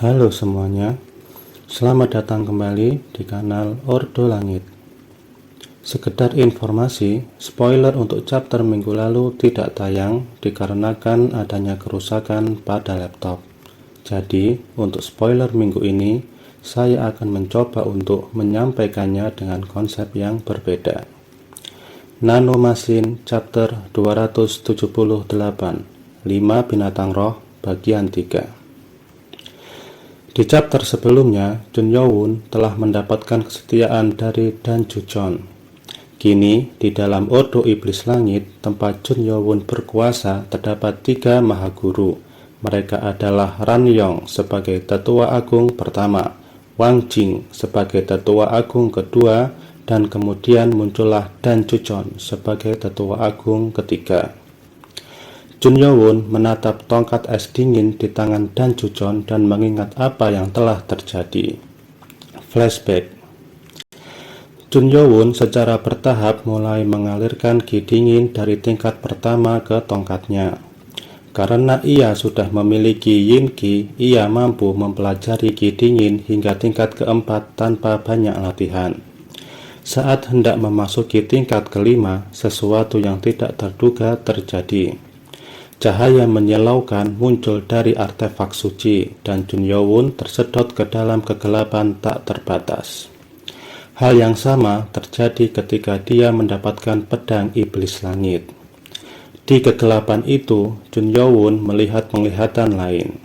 Halo semuanya, selamat datang kembali di kanal Ordo Langit. Sekedar informasi, spoiler untuk chapter minggu lalu tidak tayang dikarenakan adanya kerusakan pada laptop. Jadi, untuk spoiler minggu ini, saya akan mencoba untuk menyampaikannya dengan konsep yang berbeda. Nanomasin chapter 278, 5 binatang roh bagian 3. Di chapter sebelumnya, Jun Yo-won telah mendapatkan kesetiaan dari Dan Ju-jeon. Kini, di dalam Ordo Iblis Langit, tempat Jun Yo-won berkuasa, terdapat 3 Mahaguru. Mereka adalah Ran Yong sebagai Tetua Agung pertama, Wang Jing sebagai Tetua Agung kedua, dan kemudian muncullah Dan Ju-jeon sebagai Tetua Agung ketiga. Jun Yo-won menatap tongkat es dingin di tangan Dan Ju-jeon dan mengingat apa yang telah terjadi. Flashback. Jun Yo-won secara bertahap mulai mengalirkan ki dingin dari tingkat pertama ke tongkatnya. Karena ia sudah memiliki yin ki, ia mampu mempelajari ki dingin hingga tingkat keempat tanpa banyak latihan. Saat hendak memasuki tingkat kelima, sesuatu yang tidak terduga terjadi. Cahaya menyilaukan muncul dari artefak suci, dan Jun Yo-won tersedot ke dalam kegelapan tak terbatas. Hal yang sama terjadi ketika dia mendapatkan pedang iblis langit. Di kegelapan itu, Jun Yo-won melihat penglihatan lain.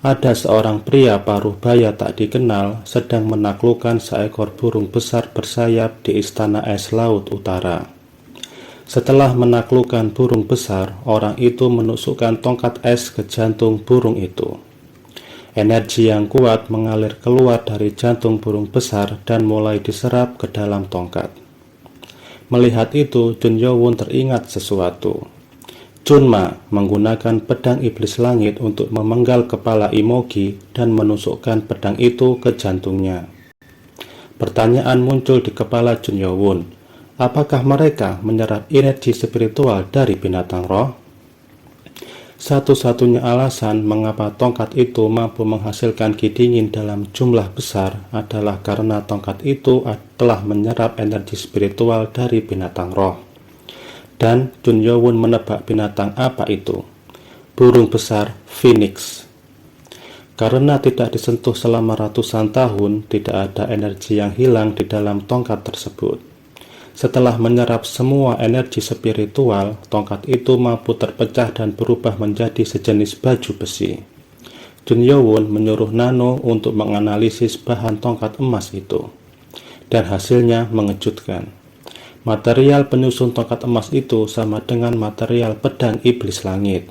Ada seorang pria paruh baya tak dikenal sedang menaklukkan seekor burung besar bersayap di istana es laut utara. Setelah menaklukkan burung besar, orang itu menusukkan tongkat es ke jantung burung itu. Energi yang kuat mengalir keluar dari jantung burung besar dan mulai diserap ke dalam tongkat. Melihat itu, Jun Yo-won teringat sesuatu. Chunma menggunakan pedang iblis langit untuk memenggal kepala Imogi dan menusukkan pedang itu ke jantungnya. Pertanyaan muncul di kepala Jun Yo-won. Apakah mereka menyerap energi spiritual dari binatang roh? Satu-satunya alasan mengapa tongkat itu mampu menghasilkan ki dingin dalam jumlah besar adalah karena tongkat itu telah menyerap energi spiritual dari binatang roh. Dan Jun Yo-won menebak binatang apa itu? Burung besar Phoenix. Karena tidak disentuh selama ratusan tahun, tidak ada energi yang hilang di dalam tongkat tersebut. Setelah menyerap semua energi spiritual, tongkat itu mampu terpecah dan berubah menjadi sejenis baju besi. Jun Yo-won menyuruh Nano untuk menganalisis bahan tongkat emas itu. Dan hasilnya mengejutkan. Material penyusun tongkat emas itu sama dengan material pedang iblis langit.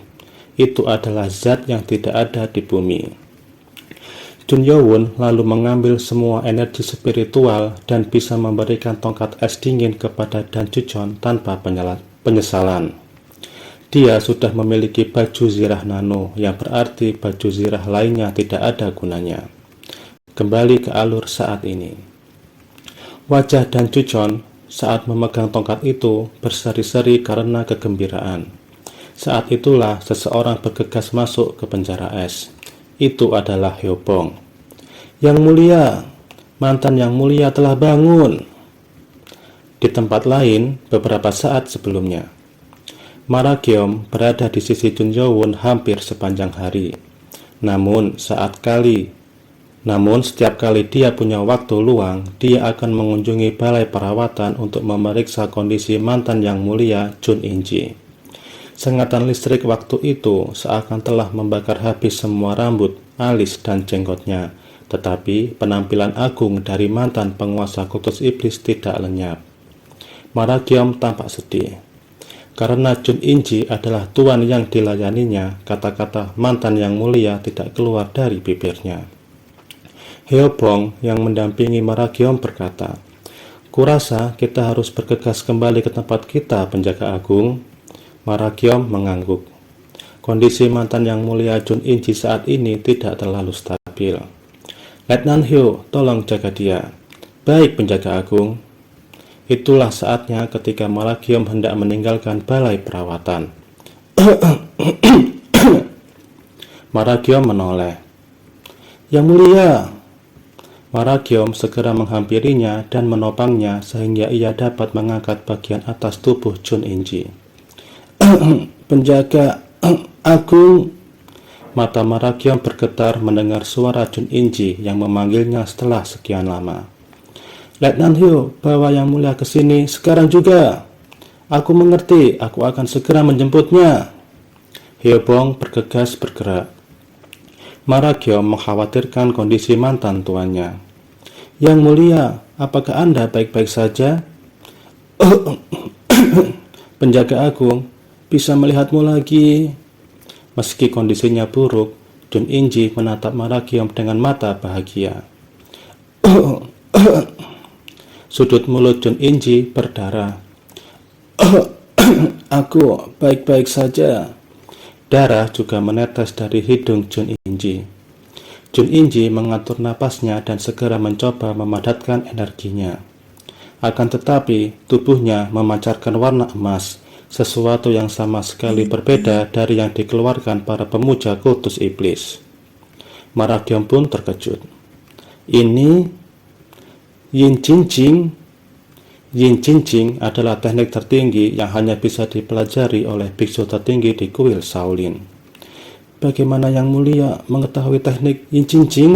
Itu adalah zat yang tidak ada di bumi. Jun Yo-won lalu mengambil semua energi spiritual dan bisa memberikan tongkat es dingin kepada Dan Ju-jeon tanpa penyesalan. Dia sudah memiliki baju zirah nano, yang berarti baju zirah lainnya tidak ada gunanya. Kembali ke alur saat ini. Wajah Dan Ju-jeon saat memegang tongkat itu berseri-seri karena kegembiraan. Saat itulah seseorang bergegas masuk ke penjara es. Itu adalah Hyo-bong. Yang mulia, mantan yang mulia telah bangun. Di tempat lain, beberapa saat sebelumnya, Maragiom berada di sisi Jun Yo-won hampir sepanjang hari. Namun setiap kali dia punya waktu luang, dia akan mengunjungi balai perawatan untuk memeriksa kondisi mantan yang mulia Jun In-ji. Sengatan listrik waktu itu seakan telah membakar habis semua rambut, alis, dan jenggotnya, tetapi penampilan agung dari mantan penguasa kultus iblis tidak lenyap. Maragiom tampak sedih. Karena Jun In-ji adalah tuan yang dilayaninya, kata-kata mantan yang mulia tidak keluar dari bibirnya. Hyo-bong yang mendampingi Maragiom berkata, "Kurasa kita harus bergegas kembali ke tempat kita, penjaga agung." Maragiom mengangguk. Kondisi mantan yang mulia Jun In-ji saat ini tidak terlalu stabil. Letnan Hyo, tolong jaga dia. Baik, penjaga agung. Itulah saatnya ketika Maragiom hendak meninggalkan balai perawatan. Maragiom menoleh. Yang mulia! Maragiom segera menghampirinya dan menopangnya sehingga ia dapat mengangkat bagian atas tubuh Chun Inji. Penjaga agung! Mata Maragiom bergetar mendengar suara Chun Inji yang memanggilnya setelah sekian lama. Letnan Hyo, bawa Yang Mulia ke sini sekarang juga. Aku mengerti, aku akan segera menjemputnya. Hyobong bergegas bergerak. Maragiom mengkhawatirkan kondisi mantan tuannya. Yang Mulia, apakah Anda baik-baik saja? Penjaga agung, bisa melihatmu lagi. Meski kondisinya buruk, Chun Inji menatap Maragiom dengan mata bahagia. Sudut mulut Chun Inji berdarah. Aku baik-baik saja. Darah juga menetes dari hidung Chun Inji. Chun Inji mengatur napasnya dan segera mencoba memadatkan energinya. Akan tetapi, tubuhnya memancarkan warna emas, sesuatu yang sama sekali berbeda dari yang dikeluarkan para pemuja kultus iblis. Maragiom pun terkejut. Ini Yin Jinjing. Yin Jinjing adalah teknik tertinggi yang hanya bisa dipelajari oleh biksu tertinggi di kuil Shaolin. Bagaimana Yang Mulia mengetahui teknik Yin Jinjing?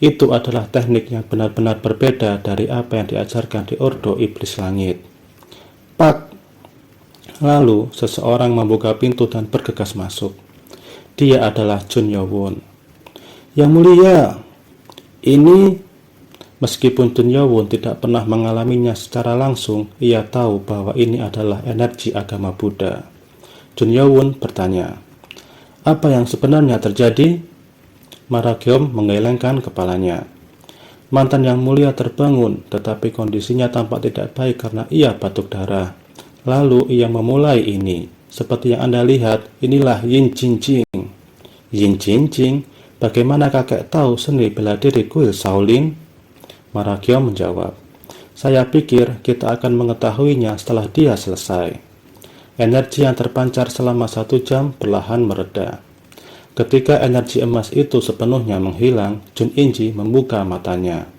Itu adalah teknik yang benar-benar berbeda dari apa yang diajarkan di Ordo Iblis Langit. Pak! Lalu seseorang membuka pintu dan bergegas masuk. Dia adalah Chun Yo-won. Yang Mulia, ini... Meskipun Chun Yo-won tidak pernah mengalaminya secara langsung, ia tahu bahwa ini adalah energi agama Buddha. Chun Yo-won bertanya, apa yang sebenarnya terjadi? Maragiom menggelengkan kepalanya. Mantan Yang Mulia terbangun, tetapi kondisinya tampak tidak baik karena ia batuk darah. Lalu ia memulai ini. Seperti yang Anda lihat, inilah Yin Jinjing. Yin Jinjing, bagaimana kakek tahu seni bela diri kuil Shaolin? Maragiom menjawab, saya pikir kita akan mengetahuinya setelah dia selesai. Energi yang terpancar selama 1 jam perlahan mereda. Ketika energi emas itu sepenuhnya menghilang, Chun Inji membuka matanya.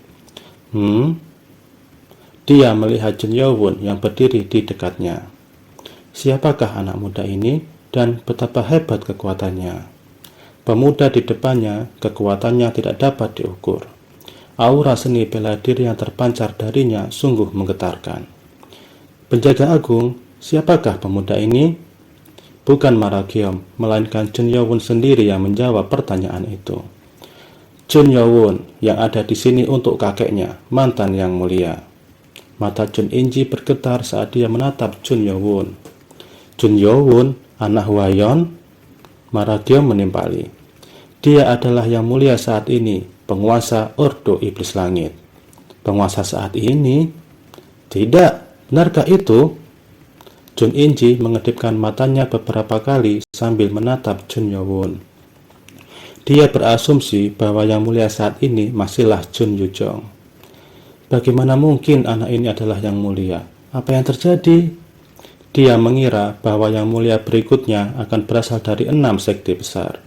Dia melihat Chun Yo-won yang berdiri di dekatnya. Siapakah anak muda ini dan betapa hebat kekuatannya? Pemuda di depannya, kekuatannya tidak dapat diukur. Aura seni bela diri yang terpancar darinya sungguh menggetarkan. Penjaga agung, siapakah pemuda ini? Bukan Maragiom, melainkan Chun Yo-won sendiri yang menjawab pertanyaan itu. Chun Yo-won yang ada di sini untuk kakeknya, mantan Yang Mulia. Mata Chun Inji bergetar saat dia menatap Chun Yo-won. Chun Yo-won, anak Hwayon? Maragiom menimpali. Dia adalah Yang Mulia saat ini, penguasa Ordo Iblis Langit. Penguasa saat ini? Tidak, benarkah itu? Chun Inji mengedipkan matanya beberapa kali sambil menatap Chun Yo-won. Dia berasumsi bahwa Yang Mulia saat ini masihlah Chun Yu-jong. Bagaimana mungkin anak ini adalah Yang Mulia? Apa yang terjadi? Dia mengira bahwa Yang Mulia berikutnya akan berasal dari 6 sekte besar.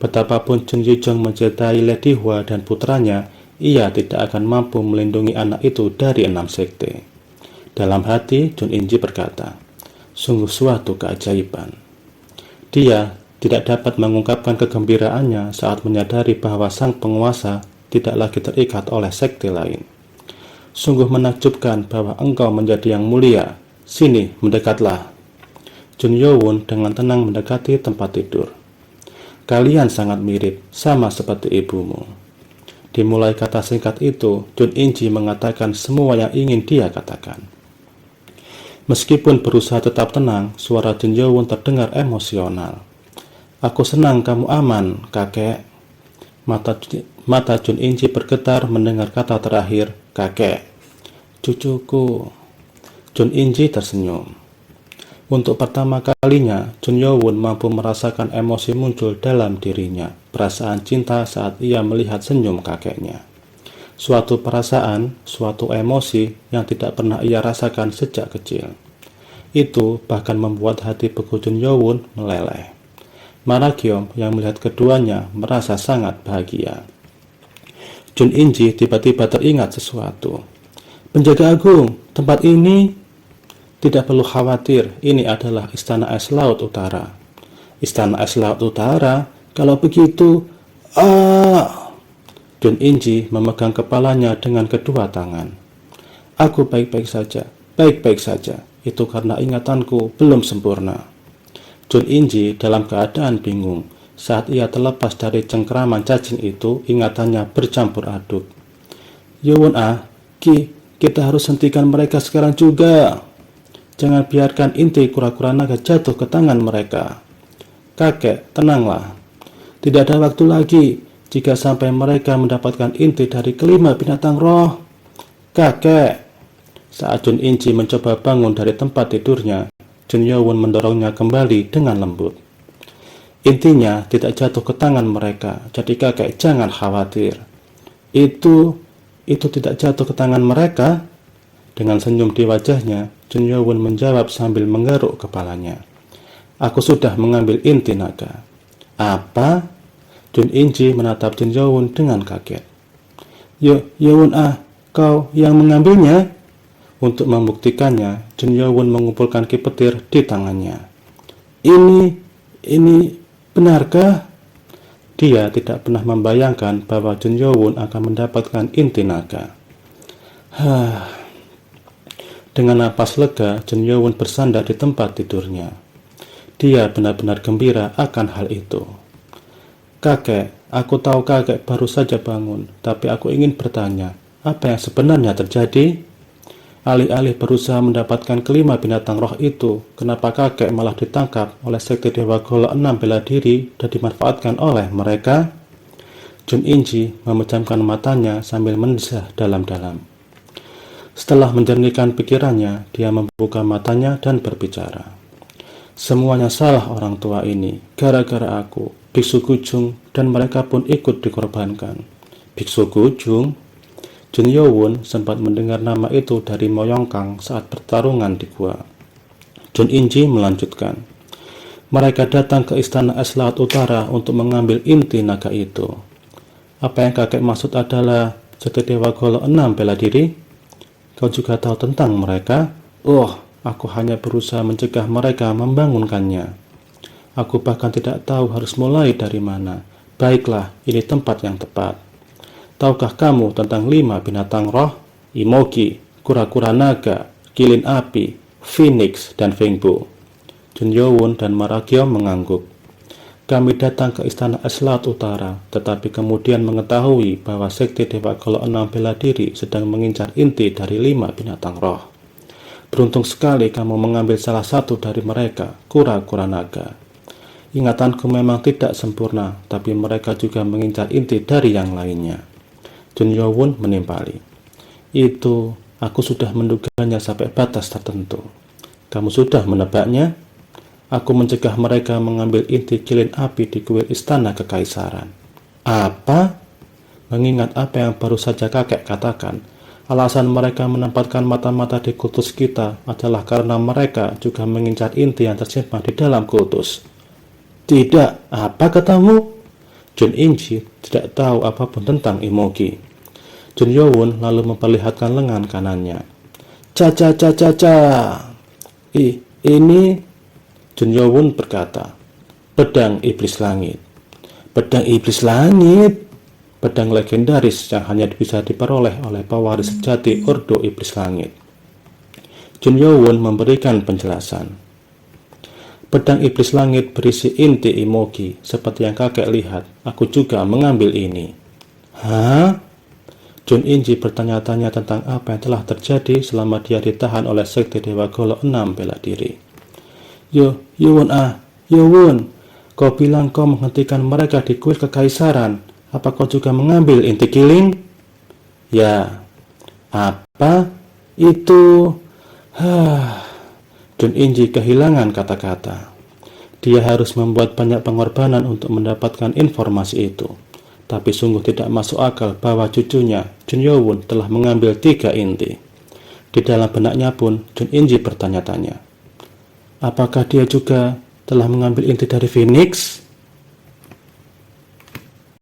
Betapapun Chun Yu-jong mencintai Lady Hwa dan putranya, ia tidak akan mampu melindungi anak itu dari 6 sekte. Dalam hati, Chun Inji berkata, sungguh suatu keajaiban. Dia tidak dapat mengungkapkan kegembiraannya saat menyadari bahwa sang penguasa tidak lagi terikat oleh sekte lain. Sungguh menakjubkan bahwa engkau menjadi Yang Mulia. Sini, mendekatlah. Chun Yo-won dengan tenang mendekati tempat tidur. Kalian sangat mirip, sama seperti ibumu. Dimulai kata singkat itu, Chun Inji mengatakan semua yang ingin dia katakan. Meskipun berusaha tetap tenang, suara Chun Yo-won terdengar emosional. Aku senang kamu aman, kakek. Mata Chun Inji bergetar mendengar kata terakhir, kakek. Cucuku. Chun Inji tersenyum. Untuk pertama kalinya, Chun Yo-won mampu merasakan emosi muncul dalam dirinya, perasaan cinta saat ia melihat senyum kakeknya. Suatu perasaan, suatu emosi yang tidak pernah ia rasakan sejak kecil. Itu bahkan membuat hati beku Chun Yo-won meleleh. Maragiom yang melihat keduanya merasa sangat bahagia. Jun Inji tiba-tiba teringat sesuatu. Penjaga agung, tempat ini tidak perlu khawatir, ini adalah Istana Es Laut Utara. Istana Es Laut Utara? Kalau begitu, Jun Inji memegang kepalanya dengan kedua tangan. Aku baik-baik saja, baik-baik saja. Itu karena ingatanku belum sempurna. Jun Inji dalam keadaan bingung. Saat ia terlepas dari cengkeraman cacing itu, ingatannya bercampur aduk. Yowon kita harus hentikan mereka sekarang juga. Jangan biarkan inti kura-kura naga jatuh ke tangan mereka. Kakek, tenanglah. Tidak ada waktu lagi. Jika sampai mereka mendapatkan inti dari kelima binatang roh. Kakek. Saat Jun Inji mencoba bangun dari tempat tidurnya, Jun Yowon mendorongnya kembali dengan lembut. Intinya tidak jatuh ke tangan mereka, jadi kakek jangan khawatir. Itu tidak jatuh ke tangan mereka? Dengan senyum di wajahnya, Jun Yowon menjawab sambil menggaruk kepalanya. Aku sudah mengambil inti naga. Apa? Jun Inji menatap Jun Yowon dengan kaget. Yowon kau yang mengambilnya? Untuk membuktikannya, Jun Yowon mengumpulkan ki petir di tangannya. Ini benarkah? Dia tidak pernah membayangkan bahwa Jun Yowon akan mendapatkan inti naga. Dengan napas lega, Jun Yowon bersandar di tempat tidurnya. Dia benar-benar gembira akan hal itu. Kakek, aku tahu kakek baru saja bangun, tapi aku ingin bertanya, apa yang sebenarnya terjadi? Alih-alih berusaha mendapatkan kelima binatang roh itu, kenapa kakek malah ditangkap oleh sekte Dewa Golok 6 bela diri dan dimanfaatkan oleh mereka? Jun Inji memejamkan matanya sambil mendesah dalam-dalam. Setelah menjernihkan pikirannya, dia membuka matanya dan berbicara. Semuanya salah orang tua ini, gara-gara aku, Biksu Gujung, dan mereka pun ikut dikorbankan. Biksu Gujung? Jun Yowon sempat mendengar nama itu dari Moyongkang saat pertarungan di gua. Jun Inji melanjutkan. Mereka datang ke Istana Es Laut Utara untuk mengambil inti naga itu. Apa yang kakek maksud adalah sekte Dewa Golok 6 bela diri? Kau juga tahu tentang mereka? Aku hanya berusaha mencegah mereka membangunkannya. Aku bahkan tidak tahu harus mulai dari mana. Baiklah, ini tempat yang tepat. Tahukah kamu tentang 5 binatang roh? Imogi, kura-kura naga, kilin api, phoenix, dan fengbu. Jun Yowon dan Maragyo mengangguk. Kami datang ke Istana Es Laut Utara, tetapi kemudian mengetahui bahwa sekte Dewa Golok 6 bela diri sedang mengincar inti dari 5 binatang roh. Beruntung sekali kamu mengambil salah satu dari mereka, kura-kura naga. Ingatanku memang tidak sempurna, tapi mereka juga mengincar inti dari yang lainnya. Jun Yowon menimpali. Itu, aku sudah menduganya sampai batas tertentu. Kamu sudah menebaknya? Aku mencegah mereka mengambil inti kilin api di kuil istana kekaisaran. Apa? Mengingat apa yang baru saja kakek katakan, alasan mereka menempatkan mata-mata di kultus kita adalah karena mereka juga mengincar inti yang tersimpan di dalam kultus. Tidak, apa katamu? Jun Inji tidak tahu apapun tentang Imogi. Jun Yowon lalu memperlihatkan lengan kanannya. Ini, Jun Yowon berkata, pedang iblis langit. Pedang iblis langit? Pedang legendaris yang hanya bisa diperoleh oleh pewaris sejati Ordo Iblis Langit. Jun Yowon memberikan penjelasan. Pedang iblis langit berisi inti Imogi, seperti yang kakek lihat. Aku juga mengambil ini. Hah? Jun Inji bertanya-tanya tentang apa yang telah terjadi selama dia ditahan oleh sekte Dewa Golok 6 bela diri. Yowon, kau bilang kau menghentikan mereka di kuil kekaisaran. Apa kau juga mengambil inti kilin? Ya. Apa? Itu... Jun Inji kehilangan kata-kata. Dia harus membuat banyak pengorbanan untuk mendapatkan informasi itu. Tapi sungguh tidak masuk akal bahwa cucunya, Jun Yowon, telah mengambil 3 inti. Di dalam benaknya pun, Jun Inji bertanya-tanya. Apakah dia juga telah mengambil inti dari Phoenix?